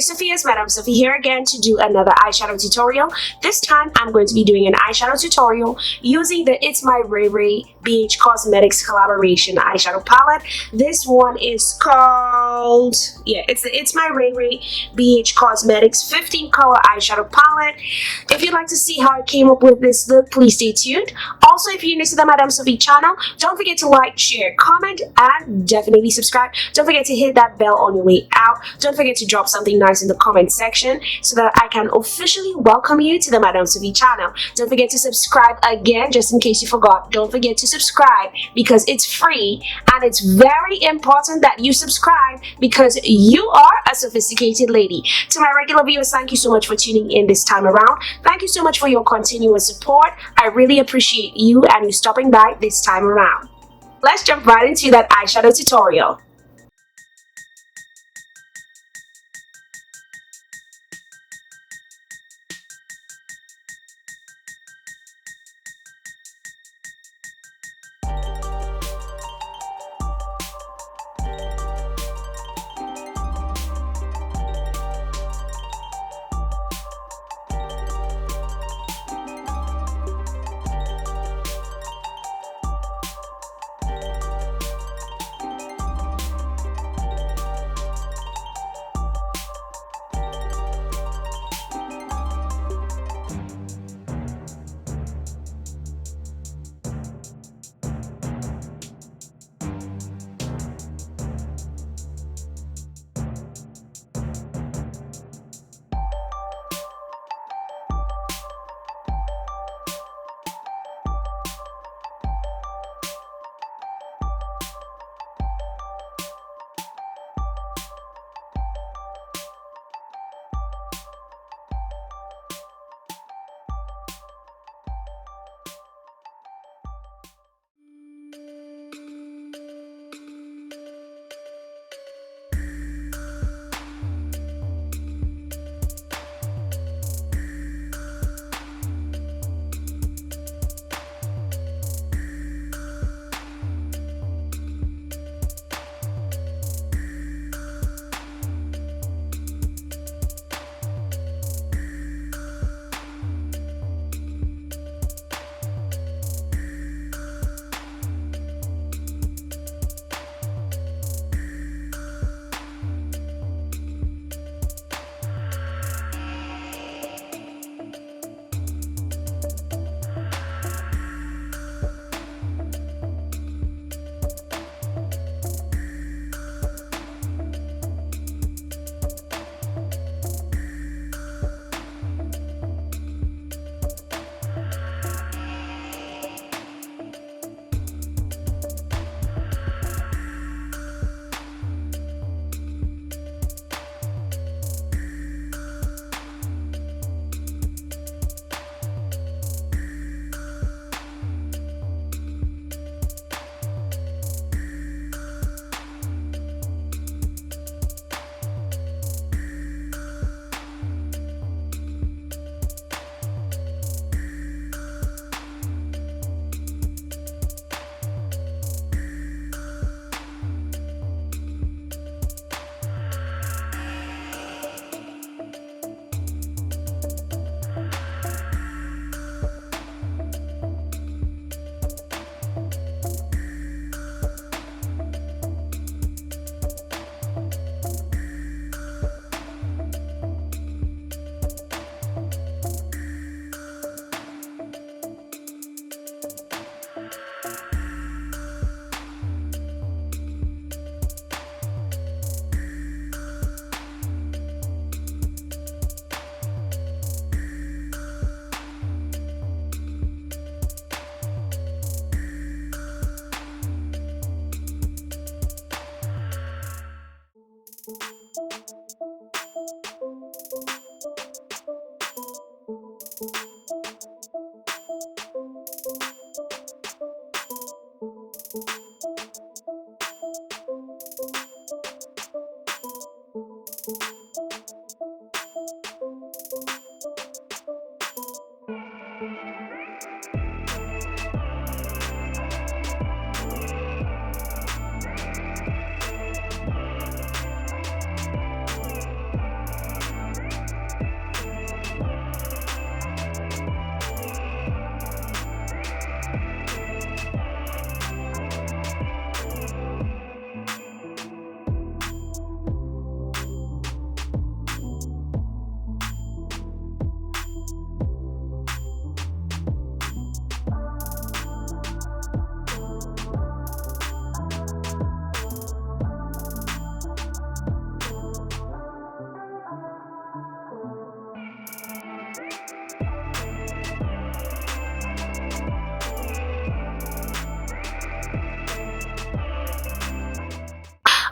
Sophia's Madam Sophie here again to do another eyeshadow tutorial. This time I'm going to be doing an eyeshadow tutorial using the It's My Ray Ray BH Cosmetics collaboration eyeshadow palette. This one is called, it's the It's My Ray Ray BH Cosmetics 15 color eyeshadow palette. If you'd like to see how I came up with this look, please stay tuned. Also, if you're new to the Madam Sophie channel, don't forget to like, share, comment, and definitely subscribe. Don't forget to hit that bell on your way out. Don't forget to drop something nice in the comment section so that I can officially welcome you to the Madam Sophie channel. Don't forget to subscribe again, just in case you forgot. Don't forget to subscribe because it's free, and it's very important that you subscribe because you are a sophisticated lady. To my regular viewers, thank you so much for tuning in this time around. Thank you so much for your continuous support. I really appreciate you and you stopping by this time around. Let's jump right into that eyeshadow tutorial.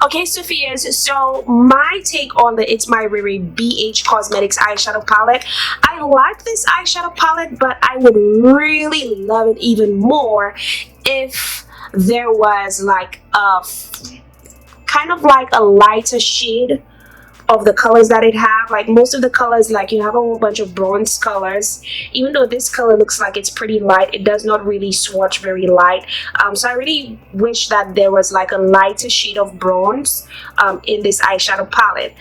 Okay, Sophia's, so my take on the It's My Rare BH Cosmetics eyeshadow palette. I like this eyeshadow palette, but I would really love it even more if there was like a kind of like a lighter shade of the colors that it have. Like most of the colors, like you have a whole bunch of bronze colors. Even though this color looks like it's pretty light, it does not really swatch very light. So I really wish that there was like a lighter shade of bronze in this eyeshadow palette.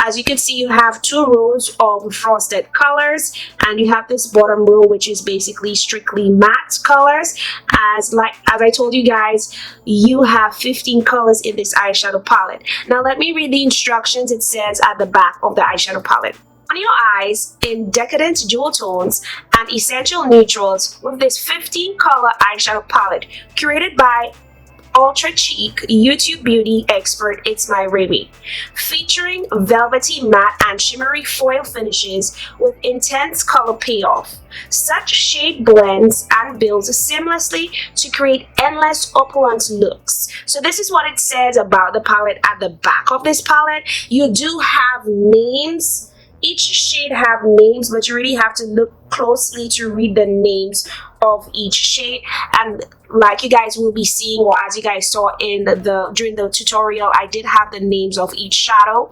As you can see, you have 2 rows of frosted colors, and you have this bottom row which is basically strictly matte colors. As I told you guys, you have 15 colors in this eyeshadow palette. Now let me read the instructions. It says at the back of the eyeshadow palette: on your eyes in decadent jewel tones and essential neutrals with this 15 color eyeshadow palette curated by ultra chic YouTube beauty expert ItsMyRayeRaye, featuring velvety matte and shimmery foil finishes with intense color payoff. Such shade blends and builds seamlessly to create endless opulent looks. So this is what it says about the palette at the back of this palette. You do have names. Each shade have names, but you really have to look closely to read the names of each shade. And like you guys will be seeing, or as you guys saw in during the tutorial, I did have the names of each shadow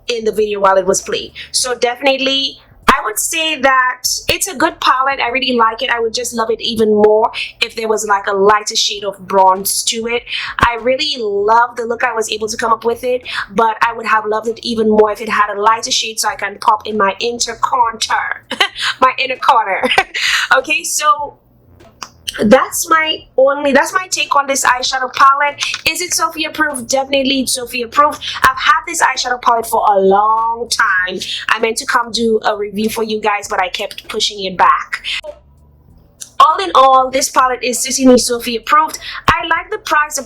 in the video while it was playing. So definitely I would say that it's a good palette. I really like it. I would just love it even more if there was like a lighter shade of bronze to it. I really love the look I was able to come up with it, but I would have loved it even more if it had a lighter shade so I can pop in my inner corner. My inner corner. Okay, so that's my take on this eyeshadow palette. Is it Sophia approved? Definitely it's Sophia approved. I've had this eyeshadow palette for a long time. I meant to come do a review for you guys, but I kept pushing it back. All in all, this palette is certainly Sophia approved. I like the price.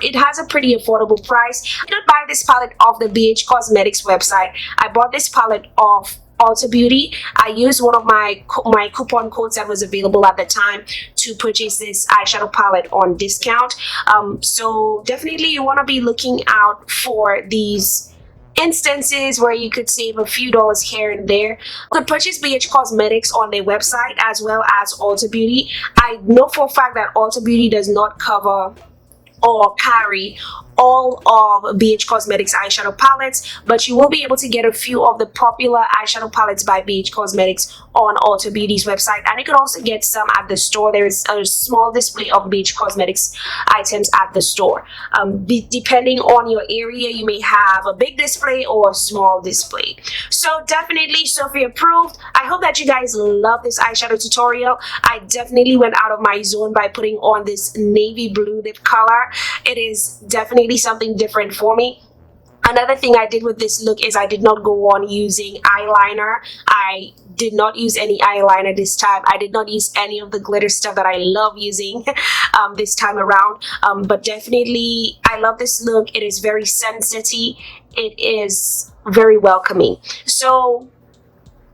It has a pretty affordable price. I did not buy this palette off the BH Cosmetics website. I bought this palette off Ulta Beauty. I used one of my coupon codes that was available at the time to purchase this eyeshadow palette on discount. So definitely you want to be looking out for these instances where you could save a few dollars here and there. You could purchase BH Cosmetics on their website as well as Ulta Beauty. I know for a fact that Ulta Beauty does not cover or carry all of BH Cosmetics eyeshadow palettes, but you will be able to get a few of the popular eyeshadow palettes by BH Cosmetics on Ulta Beauty's website, and you can also get some at the store. There is a small display of BH Cosmetics items at the store. Depending on your area, you may have a big display or a small display. So definitely Sophia approved. I hope that you guys love this eyeshadow tutorial. I definitely went out of my zone by putting on this navy blue lip color. It is definitely something different for me. Another thing I did with this look is I did not go on using eyeliner. I did not use any eyeliner this time. I did not use any of the glitter stuff that I love using this time around. But definitely I love this look. It is very sensitive. It is very welcoming. So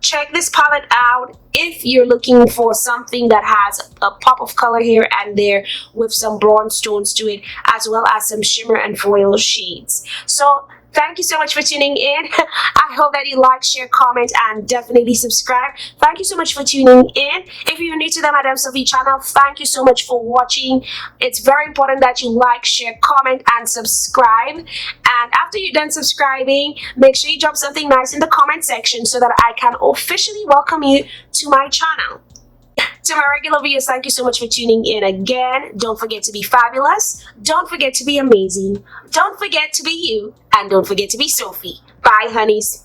check this palette out if you're looking for something that has a pop of color here and there with some bronze tones to it, as well as some shimmer and foil shades. So thank you so much for tuning in. I hope that you like, share, comment, and definitely subscribe. Thank you so much for tuning in. If you're new to the Madame Sophie channel, thank you so much for watching. It's very important that you like, share, comment, and subscribe. And after you're done subscribing, make sure you drop something nice in the comment section so that I can officially welcome you to my channel. To my regular viewers, thank you so much for tuning in again. Don't forget to be fabulous. Don't forget to be amazing. Don't forget to be you. And don't forget to be Sophie. Bye, honeys.